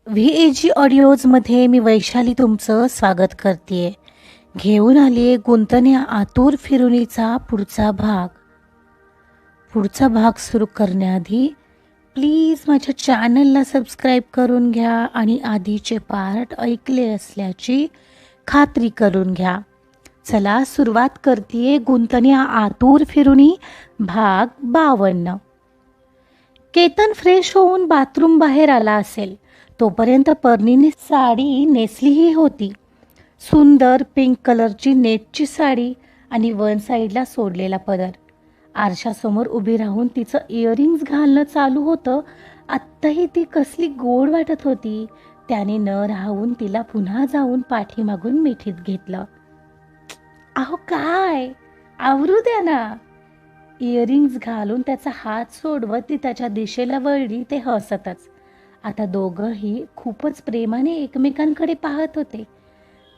VAG ऑडिओजमध्ये मी वैशाली तुमचं स्वागत करते. घेऊन आली गुंतण्या आतुर फिरुनीचा पुढचा भाग सुरू करण्याआधी प्लीज माझ्या चॅनलला सबस्क्राईब करून घ्या आणि आधीचे पार्ट ऐकले असल्याची खात्री करून घ्या. चला सुरुवात करते गुंतण्या आतुर फिरुनी भाग 52. केतन फ्रेश होऊन बाथरूम बाहेर आला असेल तोपर्यंत पर्णीने साडी नेसलीही होती. सुंदर पिंक कलरची नेटची साडी आणि वन साईडला सोडलेला पदर. आरशासमोर उभी राहून तिचं इयरिंग्स घालणं चालू होतं. आत्ताही ती कसली गोड वाटत होती. त्याने न राहून तिला पुन्हा जाऊन पाठीमागून मिठीत घेतलं. अहो काय, आवरू द्या ना. इयरिंग्स घालून त्याचा हात सोडवत ती त्याच्या दिशेला वळली. ते हसतच. आता दोघंही खूपच प्रेमाने एकमेकांकडे पाहत होते.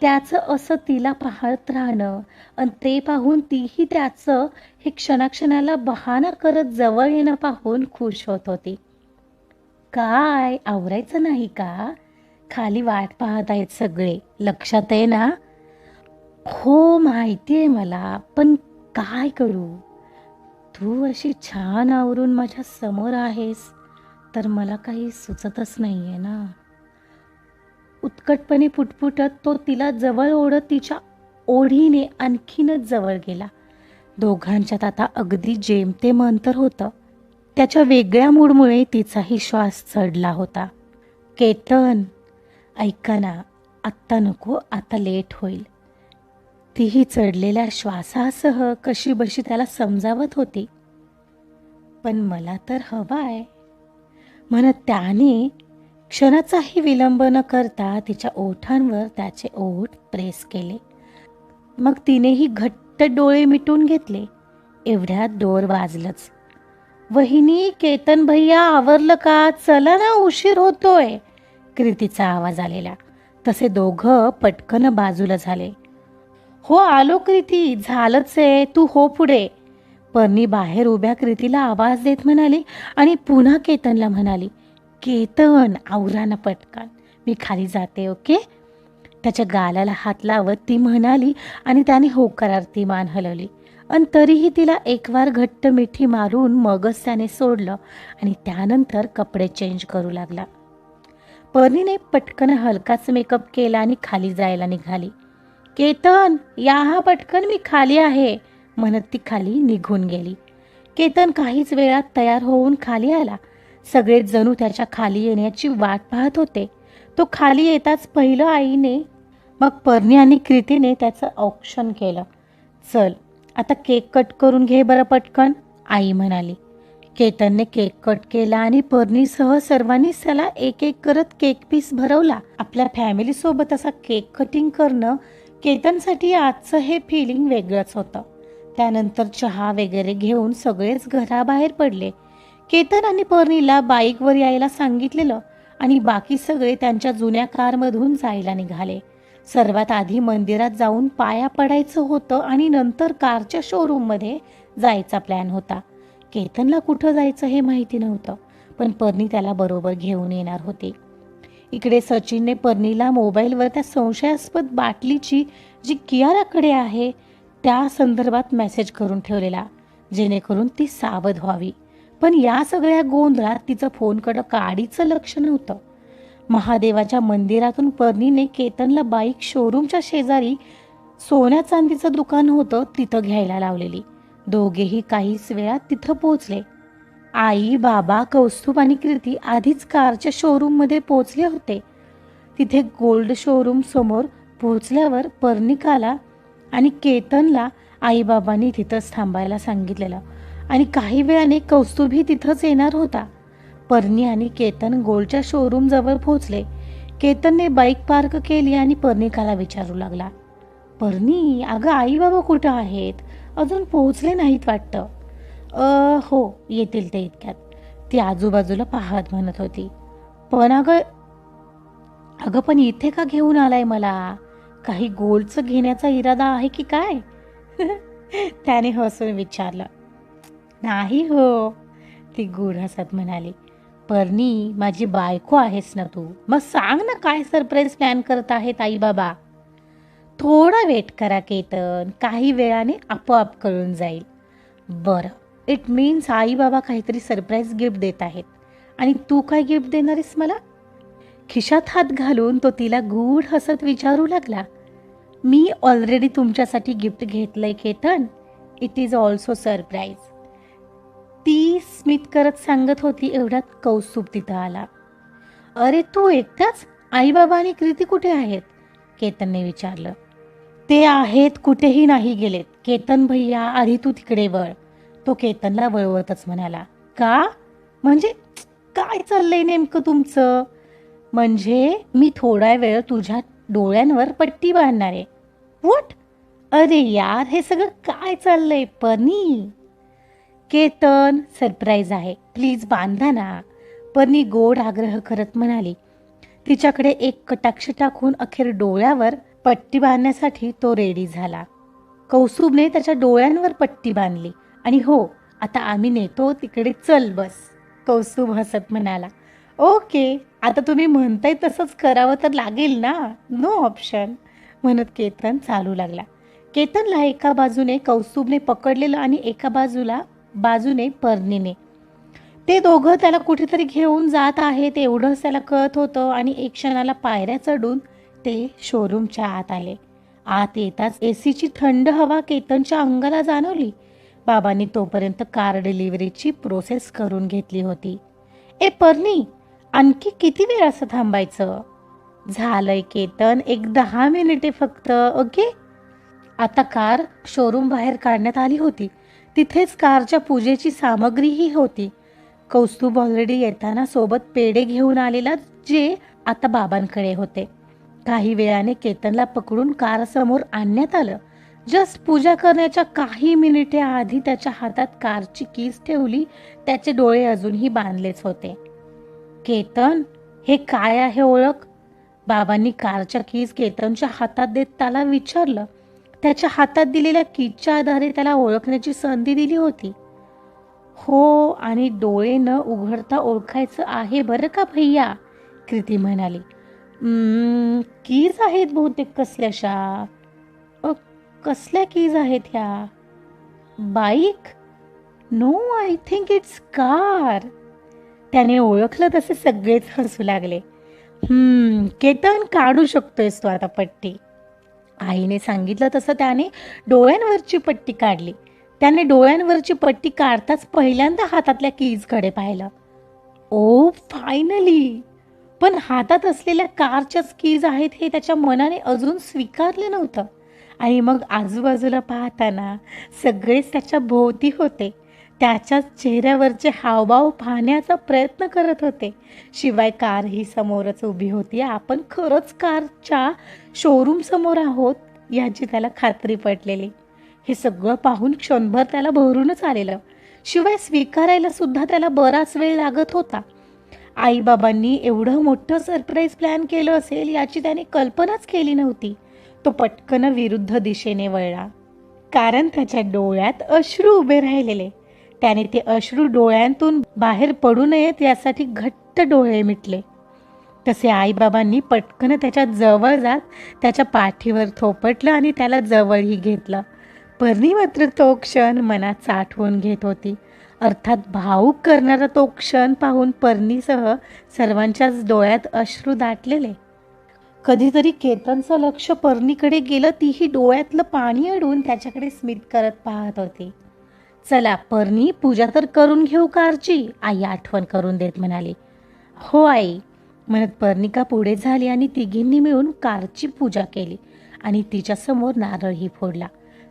त्याचं असं तिला पाहत राहणं आणि ते पाहून तीही त्याचं हे क्षणाक्षणाला बहाणा करत जवळ येणं पाहून खुश होत होती. काय, आवरायचं नाही का? खाली वाट पाहत आहेत सगळे, लक्षात आहे ना? हो, माहिती आहे मला, पण काय करू? तू अशी छान आवरून माझ्या समोर आहेस तर मला काही सुचतच नाहीये ना. उत्कटपणे पुटपुटत तो तिला जवळ ओढत तिच्या ओढीने आणखीनच जवळ गेला. दोघांच्यात आता अगदी जेमतेम अंतर होतं. त्याच्या वेगळ्या मूडमुळे तिचाही श्वास चढला होता. केतन, ऐका ना, आत्ता नको, आता लेट होईल. तीही चढलेल्या श्वासासह कशीबशी त्याला समजावत होती. पण मला तर हवाय, म्हणत त्याने क्षणाचाही विलंब न करता तिच्या ओठांवर त्याचे ओठ प्रेस केले. मग तिनेही घट्ट डोळे मिटून घेतले. एवढ्यात डोर वाजलंच. वहिनी, केतन भैया आवरलं का? चला ना, उशीर होतोय, कृतीचा आवाज आलेला. तसे दोघं पटकन बाजूला झाले. हो आलो कृती, झालंच आहे, तू हो पुढे. पर्णी बाहेर उभ्या कृतीला आवाज देत म्हणाली आणि पुन्हा केतनला म्हणाली, केतन, आवरा ना पटकन, मी खाली जाते, ओके? त्याच्या गालाला हात लावत ती म्हणाली आणि त्याने होकारार्थी मान हलवली. आणि तरीही तिला एकवार घट्ट मिठी मारून मगच त्याने सोडलं आणि त्यानंतर कपडे चेंज करू लागला. पर्णीने पटकन हलकाच मेकअप केला आणि खाली जायला निघाली. केतन, या हा पटकन, मी खाली आहे, म्हणत ती खाली निघून गेली. केतन काहीच वेळात तयार होऊन खाली आला. सगळे जणू त्याच्या खाली येण्याची वाट पाहत होते. तो खाली येताच पहिलं आईने, मग पर्णी आणि कृतीने त्याचं औक्षण केलं. चल, आता केक कट करून घे बरं पटकन, आई म्हणाली. केतनने केक कट केला आणि पर्णीसह सर्वांनीच त्याला एक एक करत केक पीस भरवला. आपल्या फॅमिलीसोबत असा केक कटिंग करणं केतनसाठी आजचं हे फिलिंग वेगळंच होतं. त्यानंतर चहा वगैरे घेऊन सगळेच घराबाहेर पडले. केतन आणि पर्णीला बाईकवर यायला सांगितलेलं आणि बाकी सगळे त्यांच्या जुन्या कारमधून जायला निघाले. सर्वात आधी मंदिरात जाऊन पाया पडायचं होतं आणि नंतर कारच्या शोरूममध्ये जायचा प्लॅन होता. केतनला कुठं जायचं हे माहिती नव्हतं, पण पर्णी त्याला बरोबर घेऊन येणार होती. इकडे सचिनने पर्णीला मोबाईलवर त्या संशयास्पद बाटलीची जी कियाराकडे आहे त्या संदर्भात मेसेज करून ठेवलेला, जेणेकरून ती सावध व्हावी. पण या सगळ्या गोंधळात तिचं फोनकडं काडीचं लक्ष नव्हतं. महादेवाच्या मंदिरातून पर्णीने केतनला बाईक शोरूमच्या शेजारी सोन्या चांदीचं दुकान होतं तिथं घ्यायला लावलेली. दोघेही काहीच वेळात तिथं पोहोचले. आई, बाबा, कौस्तुभ आणि कृती आधीच कारच्या शोरूममध्ये पोहोचले होते. तिथे गोल्ड शोरूम समोर पोहोचल्यावर पर्णिकाला आणि केतनला आईबाबांनी तिथंच थांबायला सांगितलेलं आणि काही वेळाने कौस्तुभही तिथंच येणार होता. पर्णी आणि केतन गोल्डच्या शोरूम जवळ पोहोचले. केतनने बाईक पार्क केली आणि पर्णिकाला विचारू लागला, पर्णी, अगं आई बाबा कुठं आहेत? अजून पोहोचले नाहीत वाटतं. हो, येतील ते इतक्यात, ती आजूबाजूला पाहत म्हणत होती. पण अगं पण इथे का घेऊन आलाय मला? काही गोल्डचं घेण्याचा इरादा आहे की काय? त्याने हसून विचारलं. नाही हो, ती गूढ हसत म्हणाली. परनी, माझी बायको आहेस ना तू, मग सांग ना काय सरप्राईज प्लॅन करत आहेत आई बाबा. थोडा वेट करा केतन, काही वेळाने आपोआप कळून जाईल. बरं, इट मीन्स आई बाबा काहीतरी सरप्राईज गिफ्ट देत आहेत. आणि तू काय गिफ्ट देणार आहेस मला? खिशात हात घालून तो तिला गूढ हसत विचारू लागला. मी ऑलरेडी तुमच्यासाठी गिफ्ट घेतलंय Ketan. It is also surprise. ती स्मित करत सांगत होती एवढ्यात कौस्तुभ तिथं आला. अरे तू एकटाच? आई बाबा आणि कृती कुठे आहेत? केतनने विचारलं. ते आहेत, कुठेही नाही गेलेत. केतन भैया, आधी तू तिकडे वळ. तो केतनला वळवतच म्हणाला. का? म्हणजे काय चाललंय नेमकं तुमचं? म्हणजे मी थोडा वेळ तुझ्या डोळ्यांवर पट्टी बांधणार आहे. व्हॉट? अरे यार, हे सगळं काय चाललंय पर्नी? केतन, सरप्राईज आहे, प्लीज बांधा ना. पर्नी गोड आग्रह करत म्हणाली. तिच्याकडे एक कटाक्ष टाकून अखेर डोळ्यावर पट्टी बांधण्यासाठी तो रेडी झाला. कौस्तुभने त्याच्या डोळ्यांवर पट्टी बांधली. आणि हो, आता आम्ही नेतो तिकडे, चल बस. कौस्तुभ हसत म्हणाला. ओके, आता तुम्ही म्हणताय तसंच करावं तर लागेल ना, नो ऑप्शन, म्हणत केतन चालू लागला. केतनला एका बाजूने कौस्तुभने पकडलेलं आणि एका बाजूने पर्णीने. ते दोघं त्याला कुठेतरी घेऊन जात आहेत एवढंच त्याला कळत होतं. आणि एक क्षणाला पायऱ्या चढून ते शोरूमच्या आत आले. आत येताच एसीची थंड हवा केतनच्या अंगाला जाणवली. बाबांनी तोपर्यंत कार डिलिव्हरीची प्रोसेस करून घेतली होती. ए पर्णी, आणखी किती वेळ असं थांबायचं? झालंय केतन, एक 10 मिनिटे फक्त. ओके. आता कार शोरूम बाहेर काढण्यात आली होती. तिथेच कारच्या पूजेची सामग्रीही होती. कौस्तुभ ऑलरेडी येताना सोबत पेढे घेऊन आलेला, जे आता बाबांकडे होते. काही वेळाने केतनला पकडून कार समोर आणण्यात आलं. जस्ट पूजा करण्याच्या काही मिनिटे आधी त्याच्या हातात कारची कीज ठेवली. त्याचे डोळे अजूनही बांधलेच होते. केतन, हे काय आहे ओळख? बाबांनी कारच्या कीज केतनच्या हातात देत त्याला विचारलं. त्याच्या हातात दिलेल्या कीजच्या आधारे त्याला ओळखण्याची संधी दिली होती. हो, आणि डोळे न उघडता ओळखायचं आहे बरं का भैया, कृती म्हणाली. कीज आहेत बहुतेक कसल्याशा. कसल्या कीज आहेत ह्या? Bike? No, I think it's car. त्याने ओळखलं तसे सगळेच हसू लागले. केतन, काढू शकतोयस तू आता पट्टी. आईने सांगितलं तसं त्याने डोळ्यांवरची पट्टी काढली. त्याने डोळ्यांवरची पट्टी काढताच पहिल्यांदा हातातल्या कीजकडे पाहिलं. ओ, फायनली. पण हातात असलेल्या कारच्याच कीज आहेत हे त्याच्या मनाने अजून स्वीकारलं नव्हतं. आणि मग आजूबाजूला पाहताना सगळेच त्याच्या भोवती होते. त्याच्या चेहऱ्यावरचे हावभाव पाहण्याचा प्रयत्न करत होते. शिवाय कार ही समोरच उभी होती. आपण खरंच कारच्या शोरूम समोर आहोत याची त्याला खात्री पटलेली. हे सगळं पाहून क्षणभर त्याला भरूनच आलेलं. शिवाय स्वीकारायला सुद्धा त्याला बराच वेळ लागत होता. आईबाबांनी एवढं मोठं सरप्राईज प्लॅन केलं असेल याची त्याने कल्पनाच केली नव्हती. तो पटकन विरुद्ध दिशेने वळला, कारण त्याच्या डोळ्यात अश्रू उभे राहिलेले. त्याने ते अश्रू डोळ्यांतून बाहेर पडू नयेत यासाठी घट्ट डोळे मिटले. तसे आईबाबांनी पटकन त्याच्या जवळ जात त्याच्या पाठीवर थोपटलं आणि त्याला जवळही घेतलं. पर्णी मात्र तो क्षण मनात साठवून घेत होती. अर्थात भावूक करणारा तो क्षण पाहून पर्णीसह सर्वांच्याच डोळ्यात अश्रू दाटलेले. कधीतरी केतनचं लक्ष पर्णीकडे गेलं. तीही डोळ्यातलं पाणी अडवून त्याच्याकडे स्मित करत पाहत होती. चला पर्णी, पूजा तर करून घेऊ कारची, आई आठवण करून देत म्हणाली. हो आई, म्हणत पर्णिका पुढे झाली आणि तिघींनी मिळून कारची पूजा केली आणि तिच्यासमोर नारळही फोडला.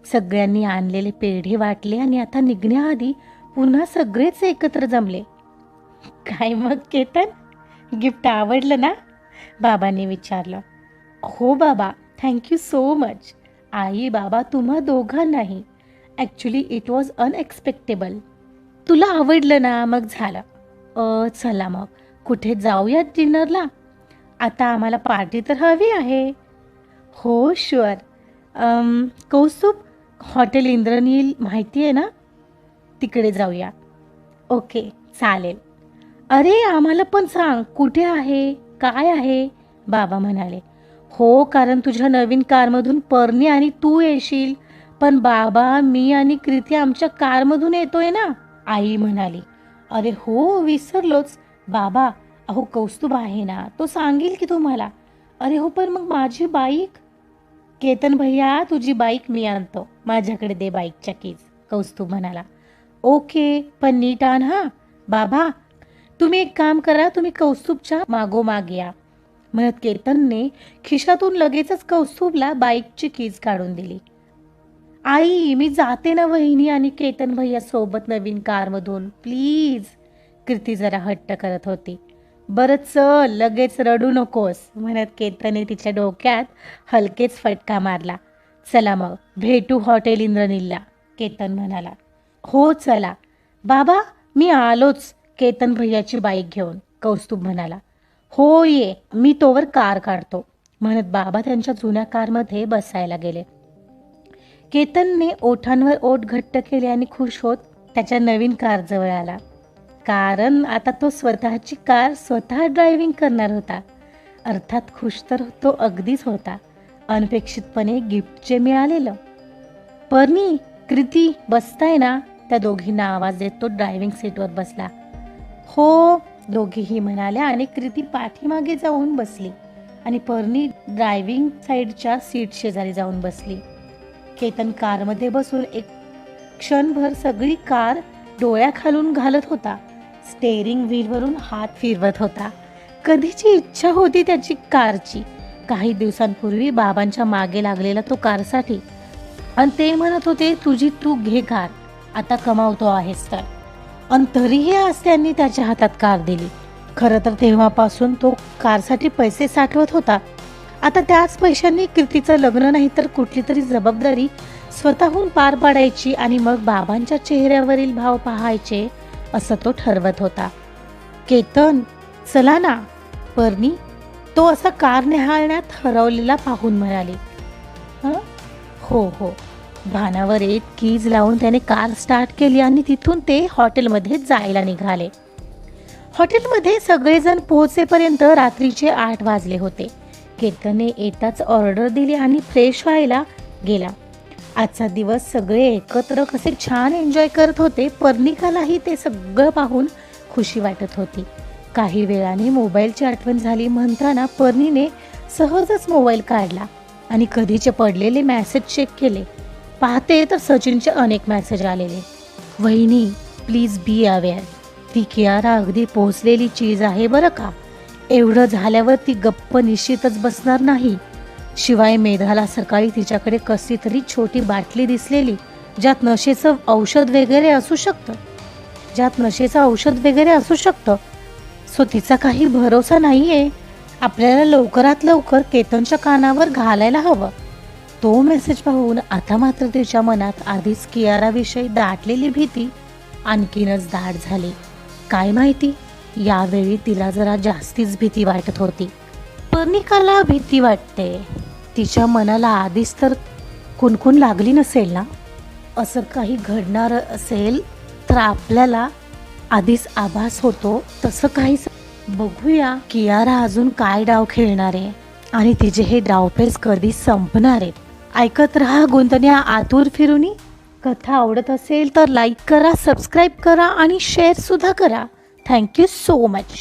सगळ्यांनी आणलेले पेढे वाटले आणि आता निघण्याआधी पुन्हा सगळेच एकत्र जमले. काय मग केतन, गिफ्ट आवडलं ना? बाबांनी विचारलं. हो बाबा, थँक्यू सो मच. आई बाबा, तुम्हा दोघांनाही. Actually it was unexpectable. तुला आवडलं ना, मग झालं. चला मग कुठे जाऊयात डिनरला? आता आम्हाला पार्टी तर हवी आहे. हो शुअर. कौस्तुभ, हॉटेल इंद्रनील माहिती आहे ना, तिकडे जाऊया. ओके, चालेल. अरे आम्हाला पण सांग, कुठे आहे, काय आहे? बाबा म्हणाले. हो, कारण तुझ्या नवीन कारमधून परनी आणि तू येशील. पण बाबा, मी आणि कृती आमच्या कारमधून येतोय ना, आई म्हणाली. अरे हो, विसरलोच. बाबा, अहो कौस्तुभ आहे ना, तो सांगेल की तुम्हाला. अरे हो, पण मग माझी बाईक? केतन भैया, तुझी बाईक मी आणतो. माझ्याकडे दे बाईकच्या कीज, कौस्तुभ म्हणाला. ओके, पण नीट आण हा. बाबा, तुम्ही एक काम करा, तुम्ही कौस्तुभच्या मागोमाग या, म्हणत केतनने खिशातून लगेचच कौस्तुभला बाईकची कीज काढून दिली. आई, मी जाते ना वहिनी आणि केतन भैया सोबत नवीन कारमधून, प्लीज. कृती जरा हट्ट करत होती. बरं चल, लगेच रडू नकोस, म्हणत केतनने तिच्या डोक्यात हलकेच फटका मारला. चला मग, भेटू हॉटेल इंद्रनीलला, केतन म्हणाला. हो चला. बाबा, मी आलोच, केतन भैयाची बाईक घेऊन, कौस्तुभ म्हणाला. हो ये, मी तोवर कार काढतो, म्हणत बाबा त्यांच्या जुन्या कारमध्ये बसायला गेले. केतनने ओठांवर ओठ घट्ट केले आणि खुश होत त्याच्या नवीन कारजवळ आला. कारण आता तो स्वतःची कार स्वतः ड्रायव्हिंग करणार होता. अर्थात खुश तर तो अगदीच होता. अनपेक्षितपणे गिफ्ट जे मिळालेलं. परनी, कृती बसताय ना? त्या दोघींना आवाज देत तो ड्रायव्हिंग सीटवर बसला. हो, दोघीही म्हणाल्या आणि कृती पाठीमागे जाऊन बसली आणि परनी ड्रायव्हिंग साईडच्या सीट शेजारी जाऊन बसली. केतन कारमध्ये बसून एक क्षणभर सगळी कार डोळ्याखालून घालत होता. स्टेअरिंग व्हीलवरून हात फिरवत होता. कधीची इच्छा होती त्याची कारची. काही दिवसांपूर्वी बाबांच्या मागे लागलेला तो कारसाठी, आणि ते म्हणत होते तुझी तू घे कार, आता कमावतो आहेस तर. आणि तरीही आज त्यांनी त्याच्या हातात कार दिली. खरं तर तेव्हापासून तो कारसाठी पैसे साठवत होता. आता त्याच पैशांनी कृतीचं लग्न नाही तर कुठली तरी जबाबदारी स्वतःहून पार पाडायची आणि मग बाबांच्या चेहऱ्यावरील भाव पाहायचे असं तो ठरवत होता. केतन, चला ना. परनी तो असा कार निहाळण्यात हरवलेला पाहून म्हणाली. हो हो. भानावर एक कीज लावून त्याने कार स्टार्ट केली आणि तिथून ते हॉटेलमध्ये जायला निघाले. हॉटेलमध्ये सगळेजण पोहोचेपर्यंत रात्रीचे 8 वाजले होते. केतनने येताच ऑर्डर दिली आणि फ्रेश व्हायला गेला. आजचा दिवस सगळे एकत्र कसे छान एन्जॉय करत होते. पर्निकालाही ते सगळं पाहून खुशी वाटत होती. काही वेळाने मोबाईलची आठवण झाली म्हणताना पर्नीने सहजच मोबाईल काढला आणि कधीचे पडलेले मेसेज चेक केले. पाहते तर सचिनचे अनेक मेसेज आलेले. वहिनी, प्लीज बी अवेअर, ती कियारा अगदी पोहोचलेली चीज आहे बरं का. एवढं झाल्यावर ती गप्प निश्चितच बसणार नाही. शिवाय मेधाला सकाळी तिच्याकडे कसली तरी छोटी बाटली दिसलेली, ज्यात नशेचं औषध वगैरे असू शकतं. सो तिचा काही भरोसा नाहीये. आपल्याला लवकरात लवकर केतनच्या कानावर घालायला हवं. तो मेसेज पाहून आता मात्र तिच्या मनात आधीच कियाराविषयी दाटलेली भीती आणखीनच दाट झाली. काय माहिती, यावेळी तिला जरा जास्तीच भीती वाटत होती. पर्निकाला भीती वाटते. तिच्या मनाला आधीच तर कुणकुण लागली नसेल ना. असं काही घडणार असेल तर आपल्याला आधीच आभास होतो तसं काहीच. बघूया कियारा अजून काय डाव खेळणार आहे आणि तिचे हे डावपेच कधी संपणार आहेत. ऐकत रहा गुंतण्या आतुर फिरुनी. कथा आवडत असेल तर लाईक करा, सबस्क्राईब करा आणि शेअर सुद्धा करा. Thank you so much.